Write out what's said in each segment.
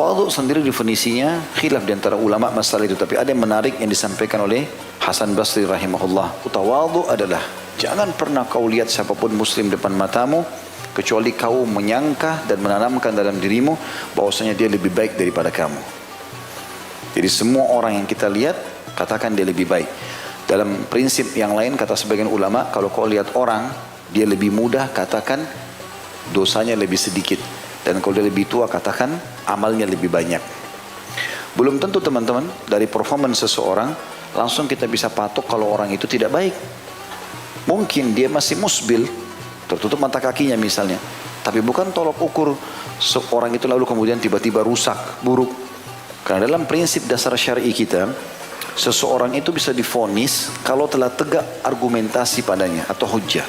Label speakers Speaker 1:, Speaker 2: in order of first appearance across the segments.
Speaker 1: Tawadhu sendiri definisinya khilaf di antara ulama masalah itu, tapi ada yang menarik yang disampaikan oleh Hasan Basri rahimahullah. Tawadhu adalah jangan pernah kau lihat siapapun muslim depan matamu kecuali kau menyangka dan menanamkan dalam dirimu bahwasanya dia lebih baik daripada kamu. Jadi semua orang yang kita lihat katakan dia lebih baik. Dalam prinsip yang lain kata sebagian ulama, kalau kau lihat orang dia lebih muda katakan dosanya lebih sedikit, dan kalau dia lebih tua katakan amalnya lebih banyak. Belum tentu teman-teman dari performance seseorang langsung kita bisa patok kalau orang itu tidak baik. Mungkin dia masih musbil, tertutup mata kakinya misalnya, tapi bukan tolok ukur seorang itu lalu kemudian tiba-tiba rusak, buruk. Karena dalam prinsip dasar syar'i kita, seseorang itu bisa divonis kalau telah tegak argumentasi padanya atau hujjah.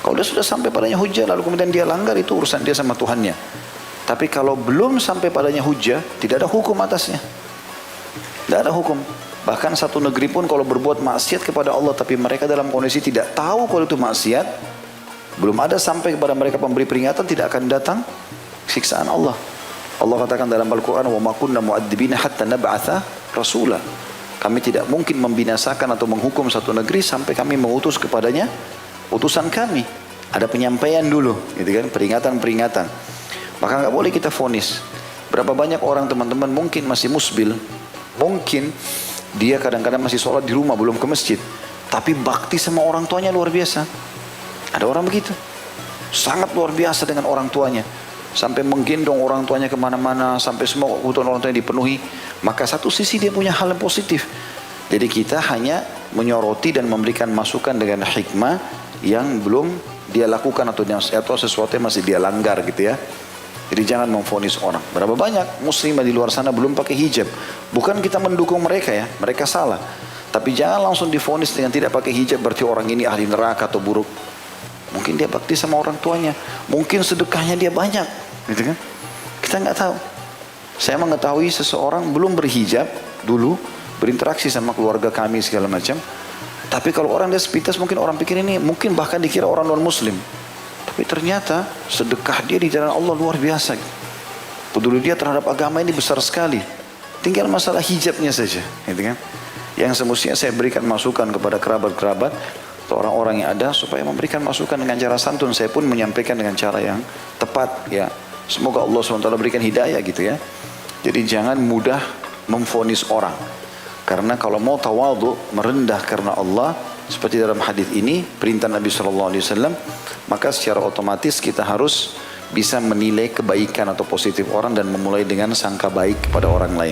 Speaker 1: Kalau dia sudah sampai padanya hujjah lalu kemudian dia langgar, itu urusan dia sama Tuhannya. Tapi kalau belum sampai padanya hujjah, tidak ada hukum atasnya. Tidak ada hukum. Bahkan satu negeri pun kalau berbuat maksiat kepada Allah tapi mereka dalam kondisi tidak tahu kalau itu maksiat, belum ada sampai kepada mereka pemberi peringatan, tidak akan datang siksaan Allah. Allah katakan dalam Al-Quran, wa ma kunna mu'adzibina hatta nab'atha rasula. Kami tidak mungkin membinasakan atau menghukum satu negeri sampai kami mengutus kepadanya utusan kami. Ada penyampaian dulu, gitu kan, peringatan-peringatan. Maka nggak boleh kita vonis. Berapa banyak orang teman-teman mungkin masih musbil, mungkin dia kadang-kadang masih sholat di rumah belum ke masjid, tapi bakti sama orang tuanya luar biasa. Ada orang begitu, sangat luar biasa dengan orang tuanya, sampai menggendong orang tuanya kemana-mana, sampai semua kebutuhan orang tuanya dipenuhi. Maka satu sisi dia punya hal yang positif. Jadi kita hanya menyoroti dan memberikan masukan dengan hikmah yang belum dia lakukan atau sesuatu yang masih dia langgar gitu ya. Jadi jangan memvonis orang. Berapa banyak muslimah di luar sana belum pakai hijab. Bukan kita mendukung mereka ya, mereka salah. Tapi jangan langsung divonis dengan tidak pakai hijab berarti orang ini ahli neraka atau buruk. Mungkin dia bakti sama orang tuanya, mungkin sedekahnya dia banyak, gitu kan? Kita nggak tahu. Saya mengetahui seseorang belum berhijab dulu, berinteraksi sama keluarga kami segala macam. Tapi kalau orang dia sepintas mungkin orang pikir ini, mungkin bahkan dikira orang non muslim. Tapi ternyata sedekah dia di jalan Allah luar biasa. Peduli dia terhadap agama ini besar sekali. Tinggal masalah hijabnya saja, gitu kan? Yang semestinya saya berikan masukan kepada kerabat-kerabat atau orang-orang yang ada supaya memberikan masukan dengan cara santun. Saya pun menyampaikan dengan cara yang tepat ya. Semoga Allah SWT berikan hidayah gitu ya. Jadi jangan mudah memvonis orang. Karena kalau mau tawadhu, merendah karena Allah, seperti dalam hadis ini perintah Nabi SAW, maka secara otomatis kita harus bisa menilai kebaikan atau positif orang dan memulai dengan sangka baik kepada orang lain.